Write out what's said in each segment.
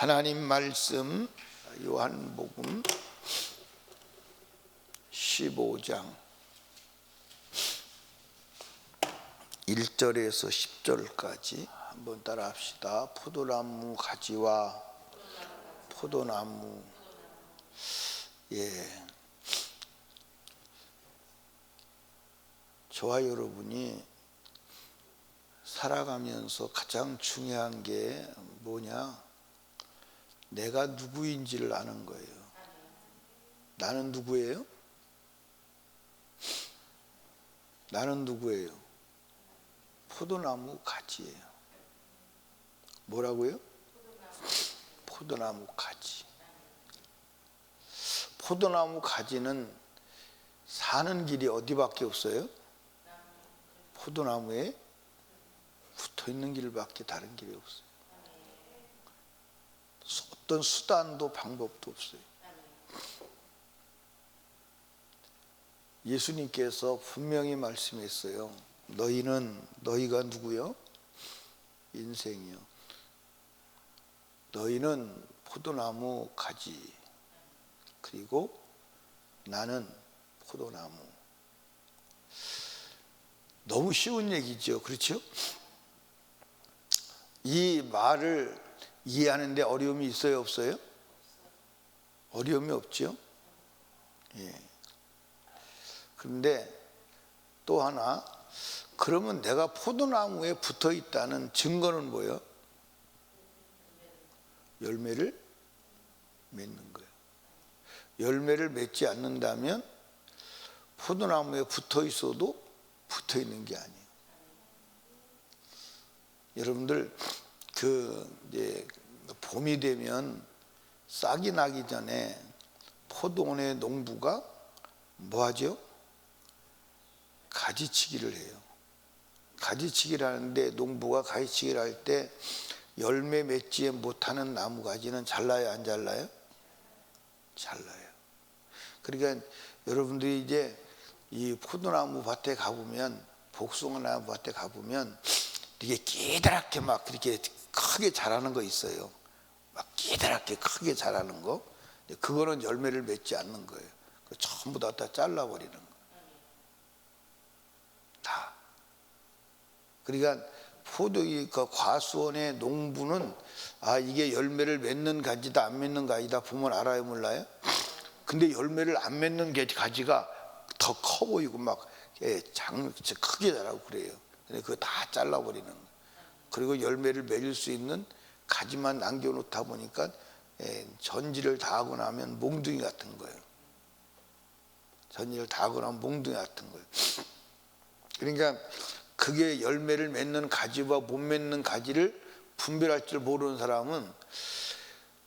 하나님 말씀 요한복음 15장 1절에서 10절까지 한번 따라 합시다. 포도나무 가지와 포도나무. 저와 여러분이 살아가면서 가장 중요한 게 뭐냐? 내가 누구인지를 아는 거예요. 나는 누구예요? 나는 누구예요? 포도나무 가지예요. 뭐라고요? 포도나무 가지. 포도나무 가지는 사는 길이 어디밖에 없어요? 포도나무에 붙어있는 길밖에 다른 길이 없어요. 어떤 수단도 방법도 없어요. 예수님께서 분명히 말씀했어요. 너희가 누구요? 인생이요. 너희는 포도나무 가지, 그리고 나는 포도나무. 너무 쉬운 얘기죠. 그렇죠? 이 말을 이해하는데 어려움이 있어요, 없어요? 어려움이 없죠? 그런데 또 하나, 그러면 내가 포도나무에 붙어 있다는 증거는 뭐예요? 열매를 맺는 거예요. 열매를 맺지 않는다면 포도나무에 붙어 있어도 붙어 있는 게 아니에요. 여러분들 이제 봄이 되면 싹이 나기 전에 포도원의 농부가 뭐 하죠? 가지치기를 해요. 가지치기를 하는데 농부가 가지치기를 할 때 열매 맺지 못하는 나무 가지는 잘라요, 안 잘라요? 잘라요. 그러니까 여러분들이 이제 이 포도나무 밭에 가보면, 복숭아나무 밭에 가보면 이게 기다랗게 막 이렇게 크게 자라는 거 있어요. 막 기다랗게 크게 자라는 거. 그거는 열매를 맺지 않는 거예요. 전부 다 잘라버리는 거예요. 다. 그러니까 그 과수원의 농부는 이게 열매를 맺는 가지다 안 맺는 가지다 보면 알아요, 몰라요? 근데 열매를 안 맺는 가지가 더 커 보이고 막 크게 자라고 그래요. 근데 그거 다 잘라버리는 거예요. 그리고 열매를 맺을 수 있는 가지만 남겨놓다 보니까 전지를 다 하고 나면 몽둥이 같은 거예요. 전지를 다 하고 나면 몽둥이 같은 거예요. 그러니까 그게 열매를 맺는 가지와 못 맺는 가지를 분별할 줄 모르는 사람은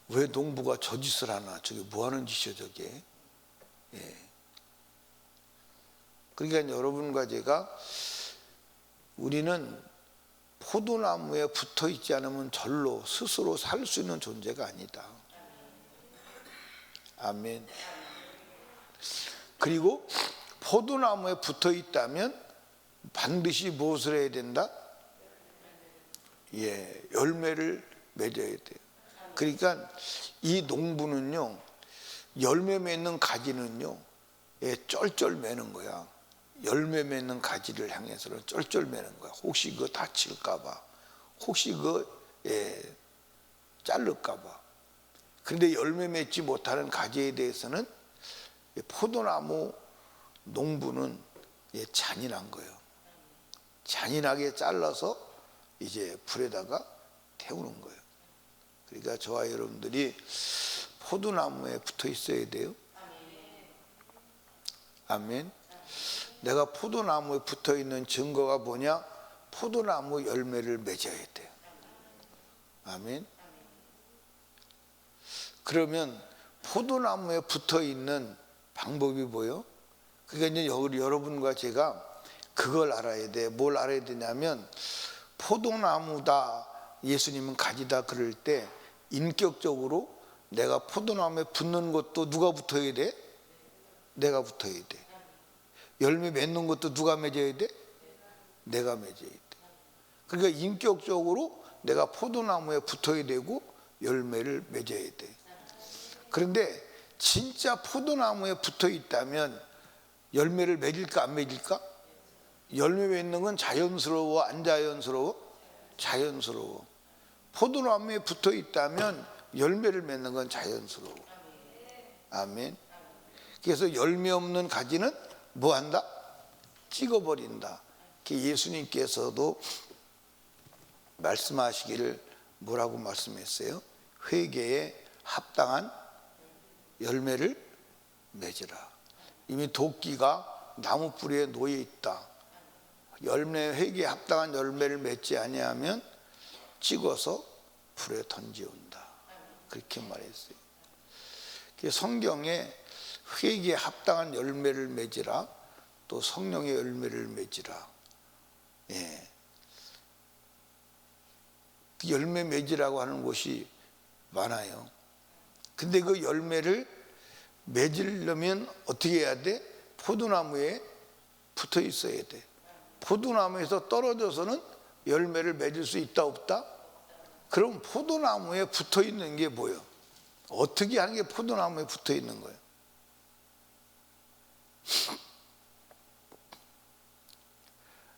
왜 농부가 저 짓을 하나? 저게 뭐 하는 짓이야 저게? 그러니까 여러분과 제가, 우리는 포도나무에 붙어 있지 않으면 절로 스스로 살 수 있는 존재가 아니다. 아멘. 그리고 포도나무에 붙어 있다면 반드시 무엇을 해야 된다? 열매를 맺어야 돼요. 그러니까 이 농부는요, 열매 맺는 가지는요, 쩔쩔 매는 거야. 열매 맺는 가지를 향해서는 쩔쩔 매는 거야. 혹시 그거 다칠까봐, 혹시 그거 자를까봐. 그런데 열매 맺지 못하는 가지에 대해서는 포도나무 농부는 잔인한 거예요. 잔인하게 잘라서 이제 불에다가 태우는 거예요. 그러니까 저와 여러분들이 포도나무에 붙어 있어야 돼요. 아멘. 내가 포도나무에 붙어 있는 증거가 뭐냐? 포도나무 열매를 맺어야 돼요. 아멘. 그러면 포도나무에 붙어 있는 방법이 뭐예요? 그러니까 이제 여러분과 제가 그걸 알아야 돼. 뭘 알아야 되냐면, 포도나무다, 예수님은 가지다 그럴 때 인격적으로 내가 포도나무에 붙는 것도 누가 붙어야 돼? 내가 붙어야 돼. 열매 맺는 것도 누가 맺어야 돼? 내가 맺어야 돼. 그러니까 인격적으로 내가 포도나무에 붙어야 되고 열매를 맺어야 돼. 그런데 진짜 포도나무에 붙어 있다면 열매를 맺을까 안 맺을까? 열매 맺는 건 자연스러워 안 자연스러워? 자연스러워. 포도나무에 붙어 있다면 열매를 맺는 건 자연스러워. 아멘. 그래서 열매 없는 가지는 뭐 한다? 찍어버린다. 예수님께서도 말씀하시기를 뭐라고 말씀했어요? 회개에 합당한 열매를 맺으라. 이미 도끼가 나무 뿌리에 놓여 있다. 회개에 합당한 열매를 맺지 아니하면 찍어서 불에 던지온다. 그렇게 말했어요. 성경에 회개에 합당한 열매를 맺으라, 또 성령의 열매를 맺으라. 예. 열매 맺으라고 하는 곳이 많아요. 근데 그 열매를 맺으려면 어떻게 해야 돼? 포도나무에 붙어 있어야 돼. 포도나무에서 떨어져서는 열매를 맺을 수 있다 없다? 그럼 포도나무에 붙어 있는 게 뭐예요? 어떻게 하는 게 포도나무에 붙어 있는 거예요?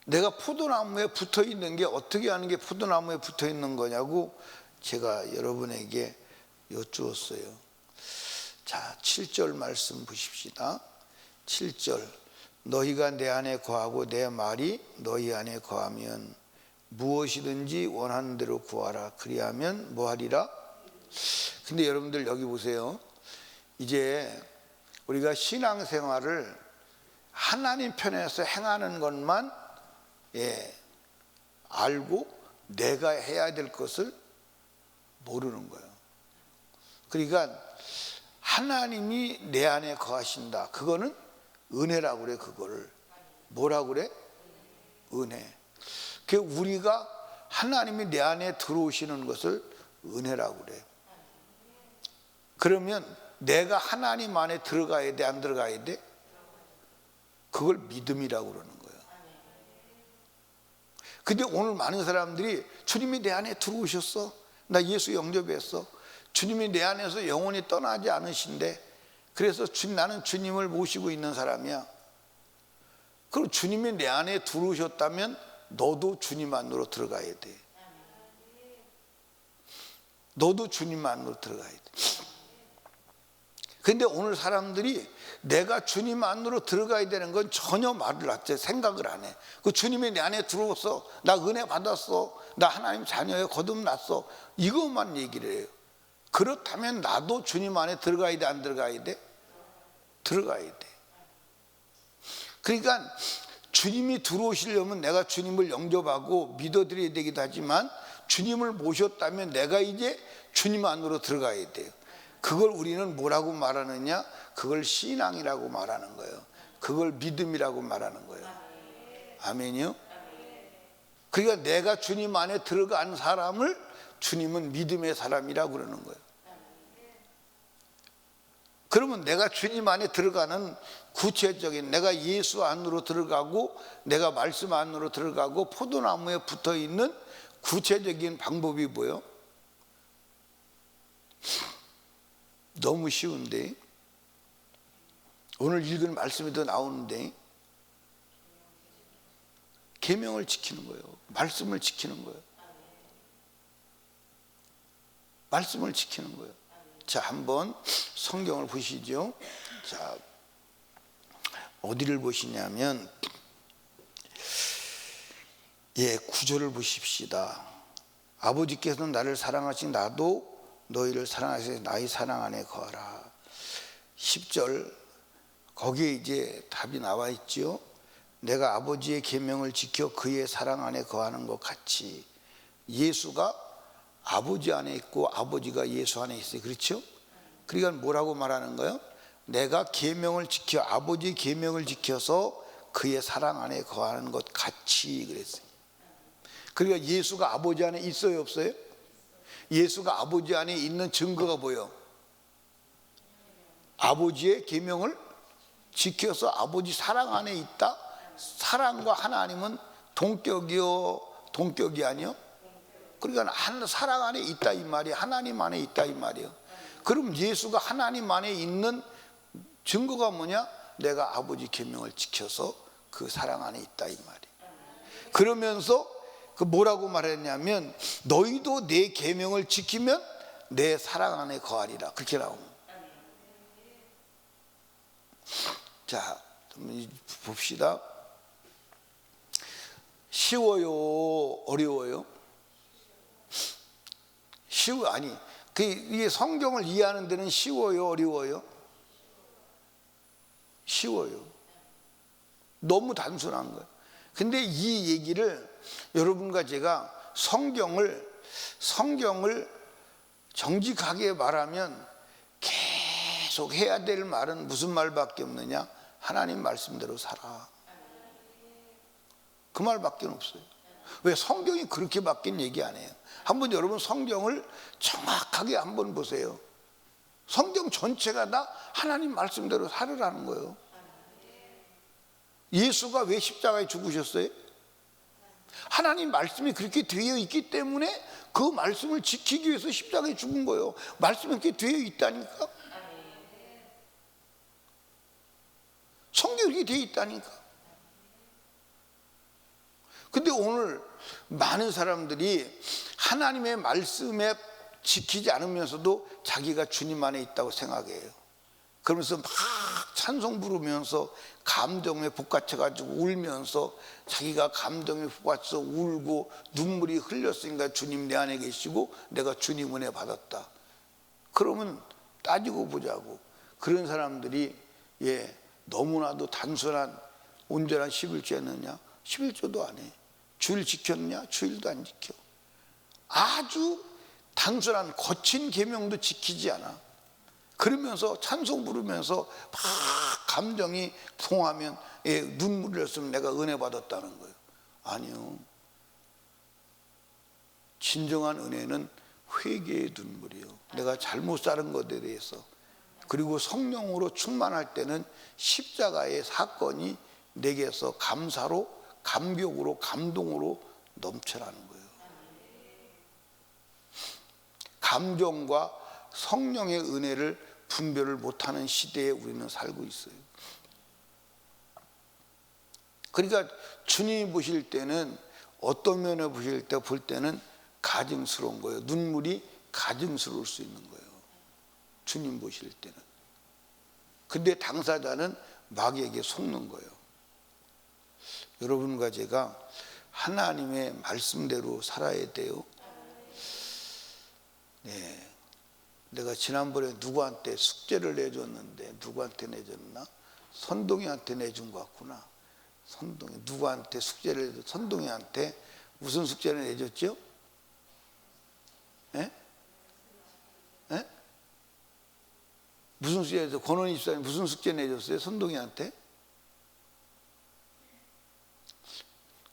내가 포도나무에 붙어 있는 게 어떻게 하는 게 포도나무에 붙어 있는 거냐고 제가 여러분에게 여쭈었어요. 자, 7절 말씀 보십시다. 7절. 너희가 내 안에 거하고 내 말이 너희 안에 거하면 무엇이든지 원하는 대로 구하라. 그리하면 뭐 하리라? 근데 여러분들 여기 보세요. 이제 우리가 신앙생활을 하나님 편에서 행하는 것만 알고 내가 해야 될 것을 모르는 거예요. 그러니까 하나님이 내 안에 거하신다. 그거는 은혜라고 그래. 그거를 뭐라고 그래? 은혜. 그 우리가 하나님이 내 안에 들어오시는 것을 은혜라고 그래. 그러면 내가 하나님 안에 들어가야 돼, 안 들어가야 돼? 그걸 믿음이라고 그러는 거예요. 근데 오늘 많은 사람들이 주님이 내 안에 들어오셨어. 나 예수 영접했어. 주님이 내 안에서 영원히 떠나지 않으신데, 그래서 나는 주님을 모시고 있는 사람이야. 그럼 주님이 내 안에 들어오셨다면 너도 주님 안으로 들어가야 돼. 너도 주님 안으로 들어가야 돼. 근데 오늘 사람들이 내가 주님 안으로 들어가야 되는 건 전혀 말을 안 해. 생각을 안 해. 그 주님이 내 안에 들어왔어. 나 은혜 받았어. 나 하나님 자녀에 거듭났어. 이것만 얘기를 해요. 그렇다면 나도 주님 안에 들어가야 돼, 안 들어가야 돼? 들어가야 돼. 그러니까 주님이 들어오시려면 내가 주님을 영접하고 믿어드려야 되기도 하지만 주님을 모셨다면 내가 이제 주님 안으로 들어가야 돼요. 그걸 우리는 뭐라고 말하느냐? 그걸 신앙이라고 말하는 거예요. 그걸 믿음이라고 말하는 거예요. 아멘이요? 그러니까 내가 주님 안에 들어간 사람을 주님은 믿음의 사람이라고 그러는 거예요. 그러면 내가 주님 안에 들어가는 구체적인, 내가 예수 안으로 들어가고 내가 말씀 안으로 들어가고 포도나무에 붙어 있는 구체적인 방법이 뭐예요? 너무 쉬운데, 오늘 읽은 말씀에도 나오는데, 계명을 지키는 거예요. 말씀을 지키는 거예요. 말씀을 지키는 거예요. 자, 한번 성경을 보시죠. 자, 어디를 보시냐면 9절을 보십시다. 아버지께서는 나를 사랑하신 나도 너희를 사랑하시니 나의 사랑 안에 거하라. 10절 거기에 이제 답이 나와 있죠. 내가 아버지의 계명을 지켜 그의 사랑 안에 거하는 것 같이. 예수가 아버지 안에 있고 아버지가 예수 안에 있어요. 그렇죠? 그러니까 뭐라고 말하는 거예요? 내가 계명을 지켜, 아버지의 계명을 지켜서 그의 사랑 안에 거하는 것 같이 그랬어요. 그러니까 예수가 아버지 안에 있어요, 없어요? 예수가 아버지 안에 있는 증거가 뭐예요? 아버지의 계명을 지켜서 아버지 사랑 안에 있다. 사랑과 하나님은 동격이요, 동격이 아니요? 그러니까 사랑 안에 있다 이 말이, 하나님 안에 있다 이 말이에요. 그럼 예수가 하나님 안에 있는 증거가 뭐냐? 내가 아버지 계명을 지켜서 그 사랑 안에 있다 이 말이에요. 그러면서 그 뭐라고 말했냐면 너희도 내 계명을 지키면 내 사랑 안에 거하리라, 그렇게 나옵니다. 자, 봅시다. 쉬워요, 어려워요? 아니, 이 성경을 이해하는 데는 쉬워요, 어려워요? 쉬워요. 너무 단순한 거예요. 근데 이 얘기를 여러분과 제가 성경을 정직하게 말하면 계속 해야 될 말은 무슨 말밖에 없느냐? 하나님 말씀대로 살아. 그 말밖에 없어요. 왜? 성경이 그렇게 바뀐 얘기 안 해요. 한번 여러분 성경을 정확하게 한번 보세요. 성경 전체가 다 하나님 말씀대로 살으라는 거예요. 예수가 왜 십자가에 죽으셨어요? 하나님 말씀이 그렇게 되어 있기 때문에 그 말씀을 지키기 위해서 십자가에 죽은 거예요. 말씀이 그렇게 되어 있다니까. 성경이 그렇게 되어 있다니까. 근데 오늘 많은 사람들이 하나님의 말씀에 지키지 않으면서도 자기가 주님 안에 있다고 생각해요. 그러면서 막 찬송 부르면서 감동에 북받쳐가지고 울면서 자기가 감동에 북받쳐 울고 눈물이 흘렸으니까 주님 내 안에 계시고 내가 주님 은혜 받았다. 그러면 따지고 보자고, 그런 사람들이 너무나도 단순한 온전한 11조 했느냐? 11조도 안 해. 주일 지켰느냐? 주일도 안 지켜. 아주 단순한 거친 계명도 지키지 않아. 그러면서 찬송 부르면서 막 감정이 통하면 눈물을 흘렸으면 내가 은혜 받았다는 거예요. 아니요. 진정한 은혜는 회개의 눈물이요. 내가 잘못 살은 것에 대해서, 그리고 성령으로 충만할 때는 십자가의 사건이 내게서 감사로, 감격으로, 감동으로 넘쳐나는 거예요. 감정과 성령의 은혜를 분별을 못하는 시대에 우리는 살고 있어요. 그러니까 주님이 보실 때는 어떤 면에 보실 때 볼 때는 가증스러운 거예요. 눈물이 가증스러울 수 있는 거예요. 주님 보실 때는. 근데 당사자는 마귀에게 속는 거예요. 여러분과 제가 하나님의 말씀대로 살아야 돼요. 네. 내가 지난번에 누구한테 숙제를 내줬는데, 누구한테 내줬나? 선동이한테 내준 것 같구나. 선동이 누구한테 숙제를 내줬? 선동이한테 무슨 숙제를 내줬죠? 예? 예? 무슨 숙제 내줬어요? 권원희 집사님 무슨 숙제 내줬어요? 선동이한테?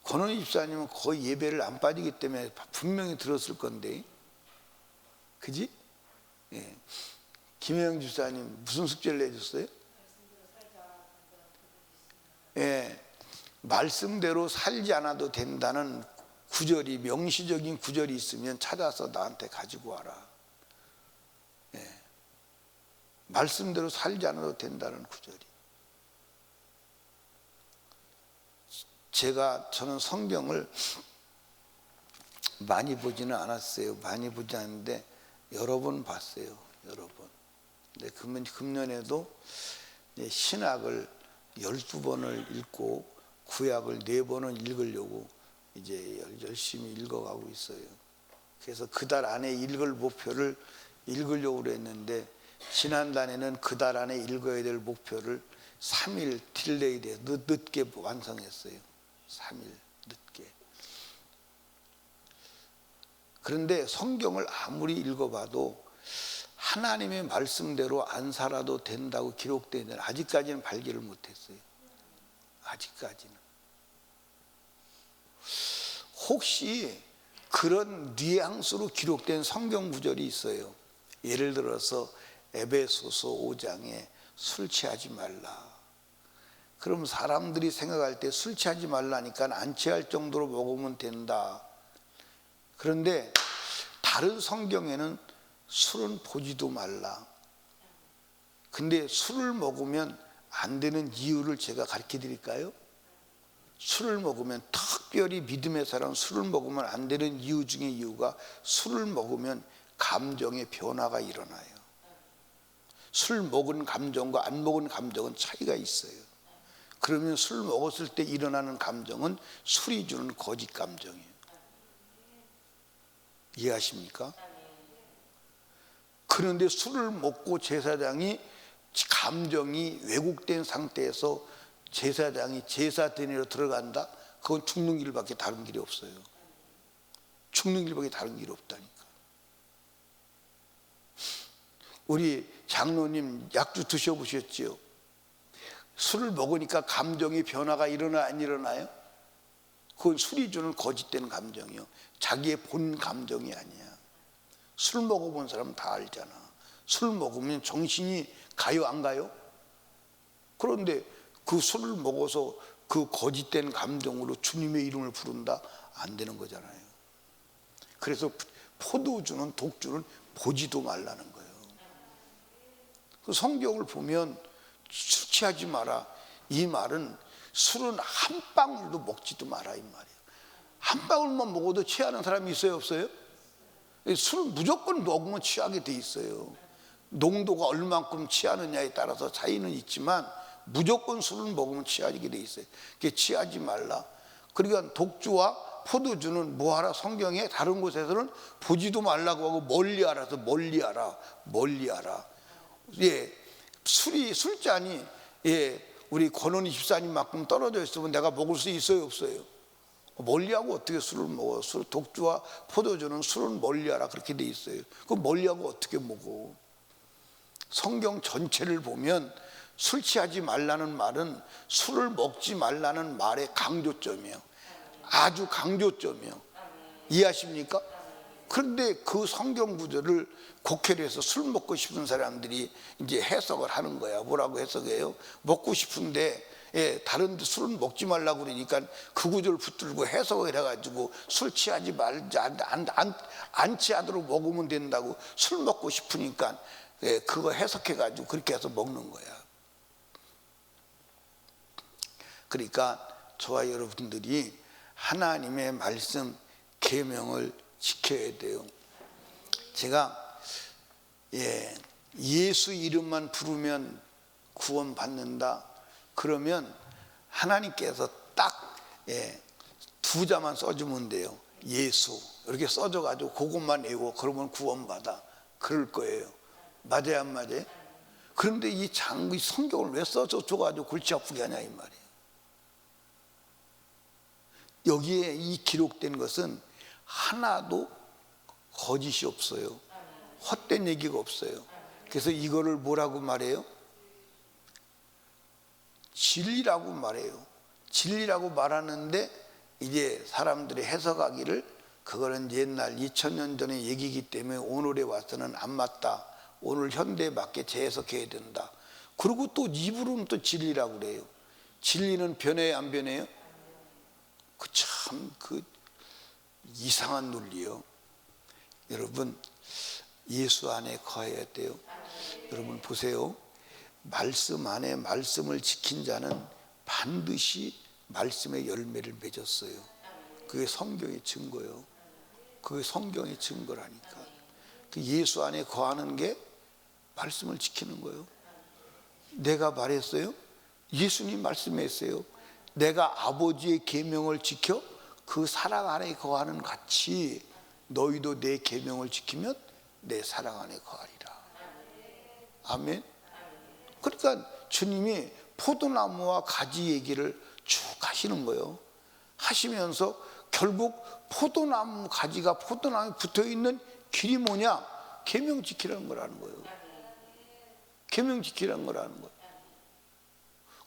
권원희 집사님은 거의 예배를 안 빠지기 때문에 분명히 들었을 건데, 그지? 예. 김혜영 집사님 무슨 숙제를 내줬어요? 예. 말씀대로 살지 않아도 된다는 구절이, 명시적인 구절이 있으면 찾아서 나한테 가지고 와라. 예. 말씀대로 살지 않아도 된다는 구절이. 저는 성경을 많이 보지는 않았어요. 많이 보지 않는데 여러 번 봤어요. 여러 번. 근데 금년에도 신학을 12번을 읽고 구약을 4번은 읽으려고 이제 열심히 읽어가고 있어요. 그래서 그달 안에 읽을 목표를 읽으려고 그랬는데, 지난달에는 그달 안에 읽어야 될 목표를 3일 딜레이 돼 늦게 완성했어요. 3일 늦게. 그런데 성경을 아무리 읽어봐도 하나님의 말씀대로 안 살아도 된다고 기록되어 있는데 아직까지는 발견을 못했어요. 아직까지는. 혹시 그런 뉘앙스로 기록된 성경 구절이 있어요. 예를 들어서 에베소서 5장에 술 취하지 말라. 그럼 사람들이 생각할 때 술 취하지 말라니까 안 취할 정도로 먹으면 된다. 그런데 다른 성경에는 술은 보지도 말라. 근데 술을 먹으면 안 되는 이유를 제가 가르쳐 드릴까요? 술을 먹으면, 특별히 믿음의 사람은 술을 먹으면 안 되는 이유 중에 이유가, 술을 먹으면 감정의 변화가 일어나요. 술 먹은 감정과 안 먹은 감정은 차이가 있어요. 그러면 술 먹었을 때 일어나는 감정은 술이 주는 거짓 감정이에요. 이해하십니까? 그런데 술을 먹고 제사장이 감정이 왜곡된 상태에서 제사장이 제사 드리러 들어간다? 그건 죽는 길밖에 다른 길이 없어요. 죽는 길밖에 다른 길이 없다니까. 우리 장로님 약주 드셔보셨지요? 술을 먹으니까 감정의 변화가 일어나 안 일어나요? 그건 술이 주는 거짓된 감정이요, 자기의 본 감정이 아니야. 술 먹어본 사람은 다 알잖아. 술 먹으면 정신이 가요 안 가요? 그런데 그 술을 먹어서 그 거짓된 감정으로 주님의 이름을 부른다? 안 되는 거잖아요. 그래서 포도주는, 독주는 보지도 말라는 거예요. 그 성경을 보면 술 취하지 마라, 이 말은 술은 한 방울도 먹지도 마라 이 말이에요. 한 방울만 먹어도 취하는 사람이 있어요 없어요? 술은 무조건 먹으면 취하게 돼 있어요. 농도가 얼만큼 취하느냐에 따라서 차이는 있지만 무조건 술을 먹으면 취하게 돼 있어요. 그게 취하지 말라. 그러니까 독주와 포도주는 뭐하라? 성경에 다른 곳에서는 보지도 말라고 하고 멀리하라서 멀리하라, 멀리하라. 예, 술잔이, 예, 우리 권원희 집사님만큼 떨어져 있으면 내가 먹을 수 있어요 없어요? 멀리하고 어떻게 술을 먹어? 독주와 포도주는 술은 멀리하라 그렇게 돼 있어요. 그 멀리하고 어떻게 먹어? 성경 전체를 보면 술 취하지 말라는 말은 술을 먹지 말라는 말의 강조점이에요. 아주 강조점이에요. 이해하십니까? 그런데 그 성경 구절을 곡해해서 술 먹고 싶은 사람들이 이제 해석을 하는 거야. 뭐라고 해석해요? 먹고 싶은데, 예, 다른 데 술은 먹지 말라고 그러니까 그 구절을 붙들고 해석을 해가지고 술 취하지 말자, 안 취하도록 먹으면 된다고. 술 먹고 싶으니까, 예, 그거 해석해가지고 그렇게 해서 먹는 거야. 그러니까 저와 여러분들이 하나님의 말씀 계명을 지켜야 돼요. 제가, 예, 예수 이름만 부르면 구원 받는다 그러면 하나님께서 딱, 예, 두 자만 써주면 돼요. 예수 이렇게 써줘가지고 그것만 외우고 그러면 구원받아, 그럴 거예요. 맞아요 안 맞아요? 그런데 이 성경을 왜 써줘가지고 골치 아프게 하냐 이 말이에요. 여기에 이 기록된 것은 하나도 거짓이 없어요. 헛된 얘기가 없어요. 그래서 이거를 뭐라고 말해요? 진리라고 말해요. 진리라고 말하는데 이제 사람들이 해석하기를 그거는 옛날 2000년 전의 얘기이기 때문에 오늘에 와서는 안 맞다, 오늘 현대에 맞게 재해석해야 된다. 그리고 또 입으로는 또 진리라고 그래요. 진리는 변해요 안 변해요? 그 이상한 논리요. 여러분 예수 안에 거해야 돼요. 여러분 보세요. 말씀 안에 말씀을 지킨 자는 반드시 말씀의 열매를 맺었어요. 그게 성경의 증거예요. 그게 성경의 증거라니까. 그 예수 안에 거하는 게 말씀을 지키는 거예요. 내가 말했어요? 예수님 말씀했어요. 내가 아버지의 계명을 지켜 그 사랑 안에 거하는 같이 너희도 내 계명을 지키면 내 사랑 안에 거하리라. 아멘. 그러니까 주님이 포도나무와 가지 얘기를 쭉 하시는 거예요. 하시면서 결국 포도나무 가지가 포도나무에 붙어있는 길이 뭐냐? 계명 지키라는 거라는 거예요. 계명 지키라는 거라는 거예요.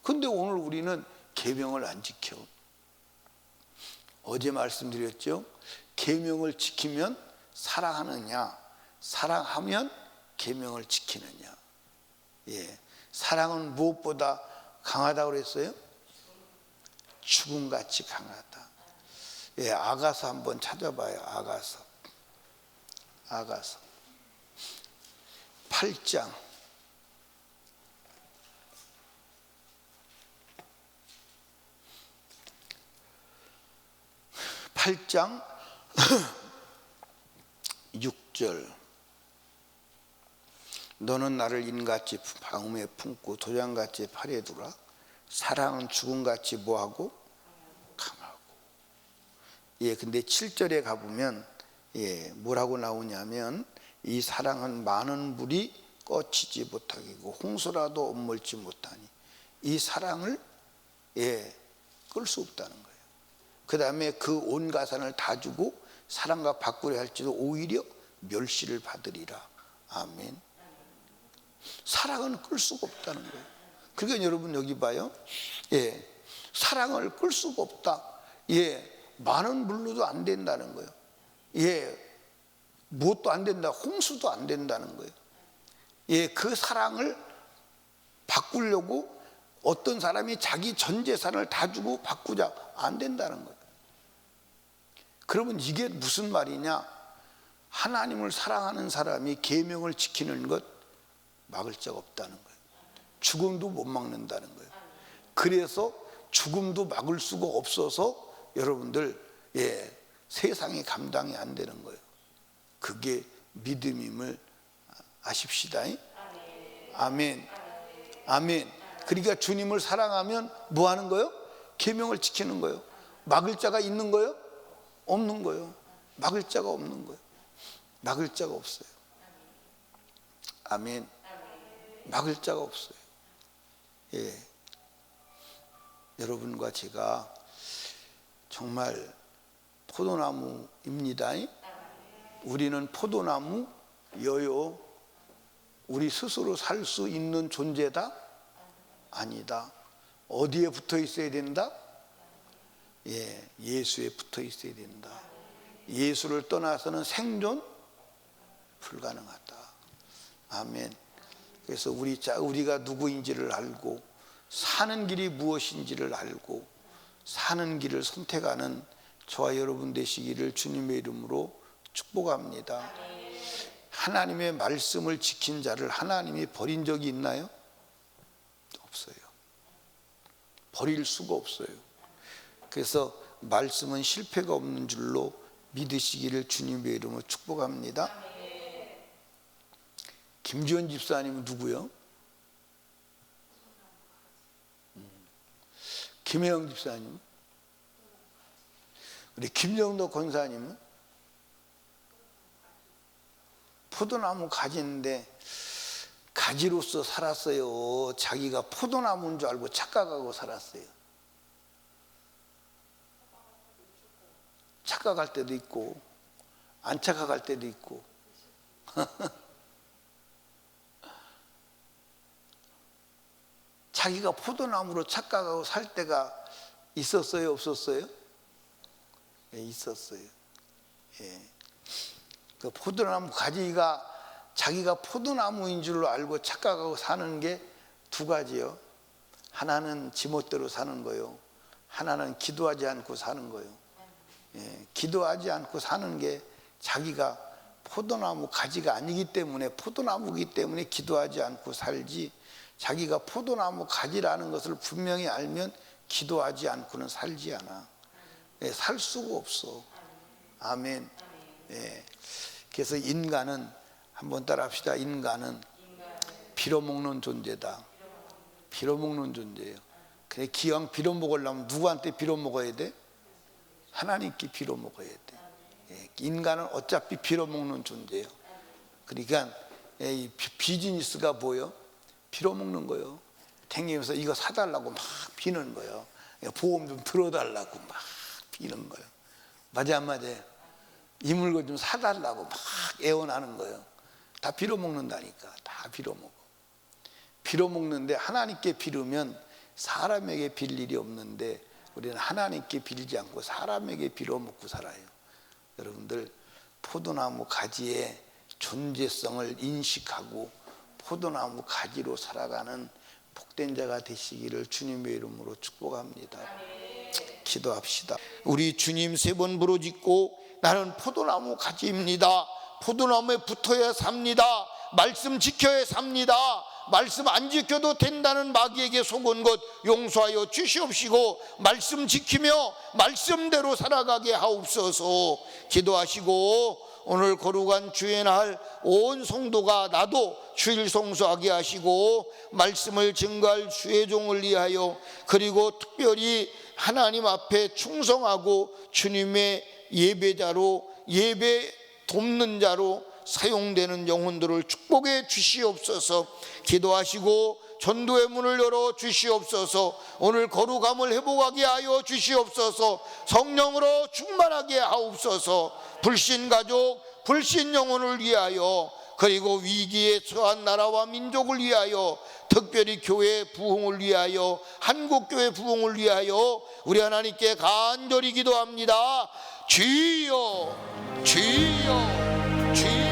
근데 오늘 우리는 계명을 안 지켜. 어제 말씀드렸죠? 계명을 지키면 사랑하느냐, 사랑하면 계명을 지키느냐. 예, 사랑은 무엇보다 강하다고 그랬어요? 죽음같이 강하다. 예, 아가서 한번 찾아봐요. 아가서. 아가서 8장 8장 6절 너는 나를 인같이 방음에 품고 도장같이 팔에 두라. 사랑은 죽음같이 뭐하고? 강하고. 근데 7절에 가보면 뭐라고 나오냐면 이 사랑은 많은 물이 꺼치지 못하겠고 홍수라도 엄물지 못하니 이 사랑을 끌 수 없다는 거예요. 그 다음에 그 온 가산을 다 주고 사랑과 바꾸려 할지도 오히려 멸시를 받으리라. 아멘. 사랑은 끌 수가 없다는 거예요. 그러니까 여러분 여기 봐요. 사랑을 끌 수가 없다. 많은 물로도 안 된다는 거예요. 무엇도 안 된다. 홍수도 안 된다는 거예요. 그 사랑을 바꾸려고 어떤 사람이 자기 전 재산을 다 주고 바꾸자 안 된다는 거예요. 그러면 이게 무슨 말이냐? 하나님을 사랑하는 사람이 계명을 지키는 것 막을 자가 없다는 거예요. 죽음도 못 막는다는 거예요. 그래서 죽음도 막을 수가 없어서 여러분들 세상이 감당이 안 되는 거예요. 그게 믿음임을 아십시다. 아멘. 아멘. 그러니까 주님을 사랑하면 뭐 하는 거예요? 계명을 지키는 거예요. 막을 자가 있는 거예요? 없는 거예요. 막을 자가 없는 거예요. 막을 자가 없어요. 아멘. 막을 자가 없어요. 여러분과 제가 정말 포도나무입니다. 우리는 포도나무여요. 우리 스스로 살 수 있는 존재다? 아니다. 어디에 붙어 있어야 된다? 예수에 붙어 있어야 된다. 예수를 떠나서는 생존 불가능하다. 아멘. 그래서 우리가 누구인지를 알고 사는 길이 무엇인지를 알고 사는 길을 선택하는 저와 여러분 되시기를 주님의 이름으로 축복합니다. 하나님의 말씀을 지킨 자를 하나님이 버린 적이 있나요? 없어요. 버릴 수가 없어요. 그래서 말씀은 실패가 없는 줄로 믿으시기를 주님의 이름으로 축복합니다. 김지원 집사님은 누구요? 김혜영 집사님, 우리 김정도 권사님은 포도나무 가지인데 가지로서 살았어요. 자기가 포도나무인 줄 알고 착각하고 살았어요. 착각할 때도 있고 안 착각할 때도 있고 자기가 포도나무로 착각하고 살 때가 있었어요? 없었어요? 있었어요. 그 포도나무 가지가 자기가 포도나무인 줄로 알고 착각하고 사는 게 두 가지요. 하나는 지멋대로 사는 거요. 하나는 기도하지 않고 사는 거요. 기도하지 않고 사는 게 자기가 포도나무 가지가 아니기 때문에 포도나무이기 때문에 기도하지 않고 살지, 자기가 포도나무 가지라는 것을 분명히 알면 기도하지 않고는 살지 않아. 살 수가 없어. 아멘. 그래서 인간은 한번 따라합시다. 인간은 빌어먹는 존재다. 빌어먹는 존재예요. 근데 기왕 빌어먹으려면 누구한테 빌어먹어야 돼? 하나님께 빌어먹어야 돼. 인간은 어차피 빌어먹는 존재예요. 그러니까 이 비즈니스가 뭐예요? 빌어먹는 거예요. 댕기면서 이거 사달라고 막 비는 거예요. 보험 좀 들어달라고 막 비는 거예요. 맞아 안 맞아요? 이 물건 좀 사달라고 막 애원하는 거예요. 다 빌어먹는다니까. 다 빌어먹어. 빌어먹는데 하나님께 빌으면 사람에게 빌 일이 없는데 우리는 하나님께 빌지 않고 사람에게 빌어먹고 살아요. 여러분들 포도나무 가지의 존재성을 인식하고 포도나무 가지로 살아가는 복된 자가 되시기를 주님의 이름으로 축복합니다. 기도합시다. 우리 주님 세 번 부르짖고 나는 포도나무 가지입니다. 포도나무에 붙어야 삽니다. 말씀 지켜야 삽니다. 말씀 안 지켜도 된다는 마귀에게 속은 것 용서하여 주시옵시고 말씀 지키며 말씀대로 살아가게 하옵소서. 기도하시고 오늘 거룩한 주의 날 온 성도가 나도 주일 성수하게 하시고 말씀을 증거할 주의 종을 위하여, 그리고 특별히 하나님 앞에 충성하고 주님의 예배자로, 예배 돕는 자로 사용되는 영혼들을 축복해 주시옵소서. 기도하시고 전도의 문을 열어 주시옵소서. 오늘 거룩함을 회복하게 하여 주시옵소서. 성령으로 충만하게 하옵소서. 불신 가족, 불신 영혼을 위하여, 그리고 위기에 처한 나라와 민족을 위하여, 특별히 교회 부흥을 위하여, 한국교회 부흥을 위하여 우리 하나님께 간절히 기도합니다. 주여, 주여, 주여.